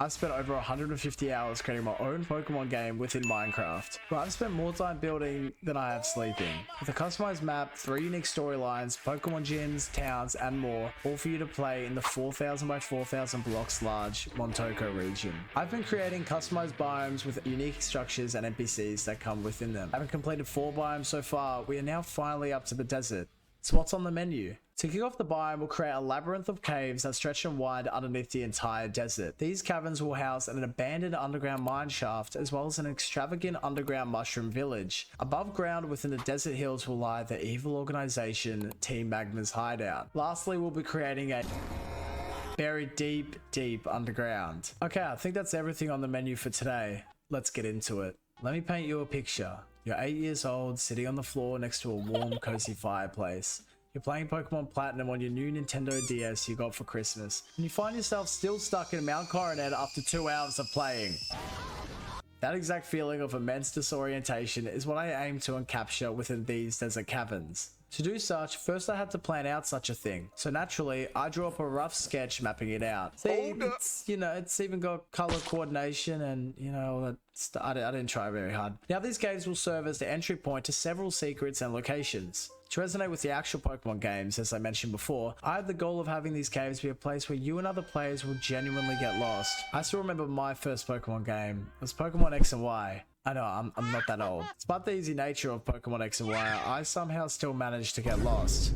I've spent over 150 hours creating my own Pokemon game within Minecraft, but I've spent more time building than I have sleeping. With a customized map, 3 unique storylines, Pokemon gyms, towns, and more, all for you to play in the 4,000 by 4,000 blocks large Montoko region. I've been creating customized biomes with unique structures and NPCs that come within them. Having completed 4 biomes so far, we are now finally up to the desert. So what's on the menu? To kick off the biome, we'll create a labyrinth of caves that stretch and wind underneath the entire desert. These caverns will house an abandoned underground mine shaft, as well as an extravagant underground mushroom village. Above ground within the desert hills will lie the evil organization Team Magma's hideout. Lastly, we'll be creating a buried deep underground. Okay, I think that's everything on the menu for today. Let's get into it. Let me paint you a picture. You're 8 years old, sitting on the floor next to a warm, cozy fireplace. You're playing Pokemon Platinum on your new Nintendo DS you got for Christmas, and you find yourself still stuck in Mount Coronet after 2 hours of playing. That exact feeling of immense disorientation is what I aim to capture within these desert caverns. To do such, first I had to plan out such a thing. So naturally, I drew up a rough sketch mapping it out. See, it's even got color coordination and, I didn't try very hard. Now these caves will serve as the entry point to several secrets and locations. To resonate with the actual Pokemon games, as I mentioned before, I had the goal of having these caves be a place where you and other players will genuinely get lost. I still remember my first Pokemon game. It was Pokemon X and Y. I know, I'm not that old. Despite the easy nature of Pokemon X and Y, I somehow still managed to get lost.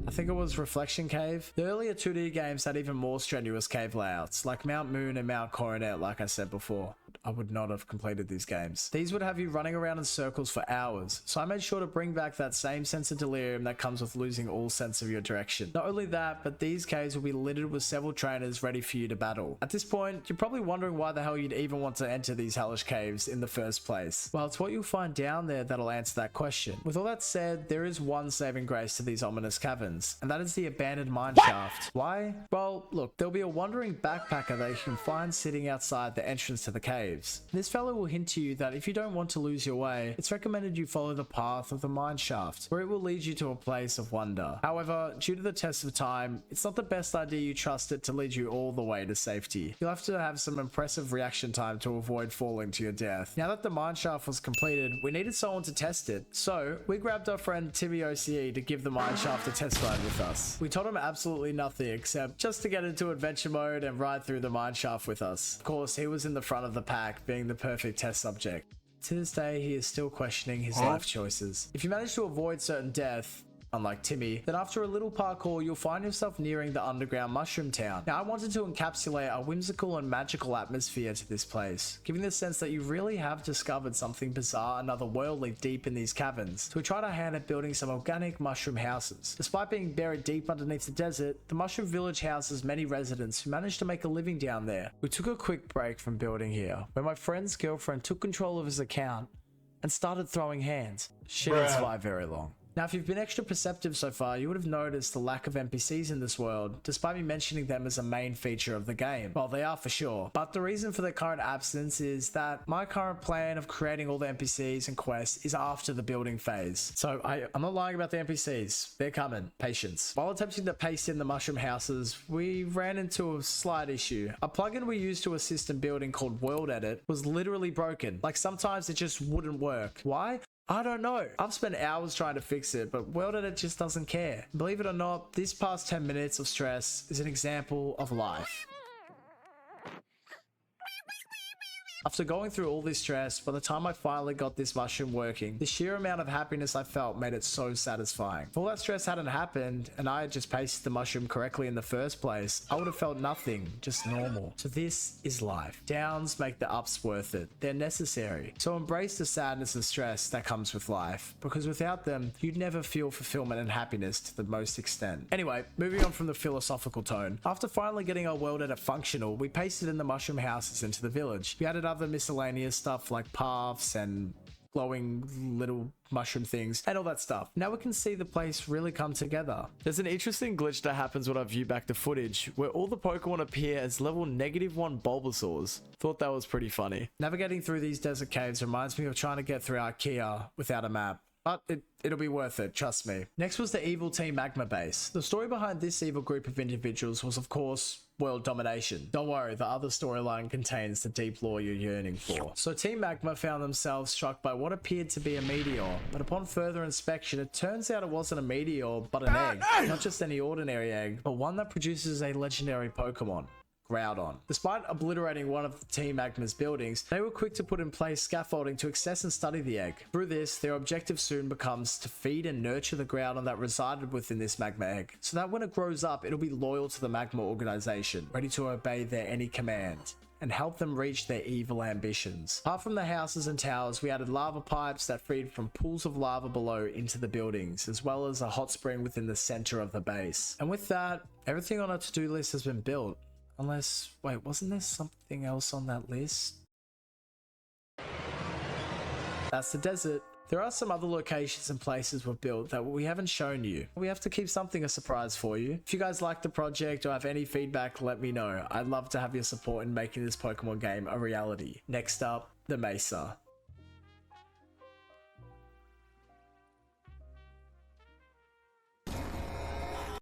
I think it was Reflection Cave. The earlier 2D games had even more strenuous cave layouts, like Mount Moon and Mount Coronet, like I said before. I would not have completed these games. These would have you running around in circles for hours, so I made sure to bring back that same sense of delirium that comes with losing all sense of your direction. Not only that, but these caves will be littered with several trainers ready for you to battle. At this point, you're probably wondering why the hell you'd even want to enter these hellish caves in the first place. Well, it's what you'll find down there that'll answer that question. With all that said, there is one saving grace to these ominous caverns, and that is the abandoned mineshaft. Why? Well, look, there'll be a wandering backpacker that you can find sitting outside the entrance to the caves. This fellow will hint to you that if you don't want to lose your way, it's recommended you follow the path of the mineshaft, where it will lead you to a place of wonder. However, due to the test of time, it's not the best idea you trust it to lead you all the way to safety. You'll have to have some impressive reaction time to avoid falling to your death. Now that the mineshaft was completed, we needed someone to test it, so we grabbed our friend Timmy OCE to give the mineshaft a test ride with us. We told him absolutely nothing except just to get into adventure mode and ride through the mineshaft with us. Of course, he was in the front of the pack, being the perfect test subject. To this day, he is still questioning his life choices. If you manage to avoid certain death, unlike Timmy, then after a little parkour, you'll find yourself nearing the underground mushroom town. Now, I wanted to encapsulate a whimsical and magical atmosphere to this place, giving the sense that you really have discovered something bizarre and otherworldly deep in these caverns. So we tried our hand at building some organic mushroom houses. Despite being buried deep underneath the desert, the mushroom village houses many residents who managed to make a living down there. We took a quick break from building here, where my friend's girlfriend took control of his account and started throwing hands. She didn't survive very long. Now, if you've been extra perceptive so far, you would have noticed the lack of NPCs in this world, despite me mentioning them as a main feature of the game. Well, they are for sure, but the reason for their current absence is that my current plan of creating all the NPCs and quests is after the building phase. So I'm not lying about the NPCs. They're coming. Patience. While attempting to paste in the mushroom houses, we ran into a slight issue. A plugin we used to assist in building called World Edit was literally broken. Like, sometimes it just wouldn't work. Why? I don't know. I've spent hours trying to fix it, but World Edit just doesn't care. Believe it or not, this past 10 minutes of stress is an example of life. After going through all this stress, by the time I finally got this mushroom working, the sheer amount of happiness I felt made it so satisfying. If all that stress hadn't happened, and I had just pasted the mushroom correctly in the first place, I would have felt nothing, just normal. So this is life. Downs make the ups worth it. They're necessary. So embrace the sadness and stress that comes with life, because without them, you'd never feel fulfillment and happiness to the most extent. Anyway, moving on from the philosophical tone. After finally getting our World Edit functional, we pasted in the mushroom houses into the village. We added other miscellaneous stuff like paths and glowing little mushroom things and all that stuff. Now we can see the place really come together. There's an interesting glitch that happens when I view back the footage where all the Pokemon appear as level -1 Bulbasaurs. Thought that was pretty funny. Navigating through these desert caves reminds me of trying to get through Ikea without a map. but it'll be worth it, trust me. Next was the evil Team Magma base. The story behind this evil group of individuals was, of course, world domination. Don't worry, the other storyline contains the deep lore you're yearning for. So Team Magma found themselves struck by what appeared to be a meteor, but upon further inspection, it turns out it wasn't a meteor, but an egg. Not just any ordinary egg, but one that produces a legendary Pokemon. Groudon. Despite obliterating one of the Team Magma's buildings, they were quick to put in place scaffolding to access and study the egg. Through this, their objective soon becomes to feed and nurture the Groudon that resided within this Magma egg, so that when it grows up, it'll be loyal to the Magma organization, ready to obey their any command, and help them reach their evil ambitions. Apart from the houses and towers, we added lava pipes that feed from pools of lava below into the buildings, as well as a hot spring within the center of the base. And with that, everything on our to-do list has been built. Unless, wait, wasn't there something else on that list? That's the desert. There are some other locations and places we've built that we haven't shown you. We have to keep something a surprise for you. If you guys like the project or have any feedback, let me know. I'd love to have your support in making this Pokemon game a reality. Next up, the Mesa.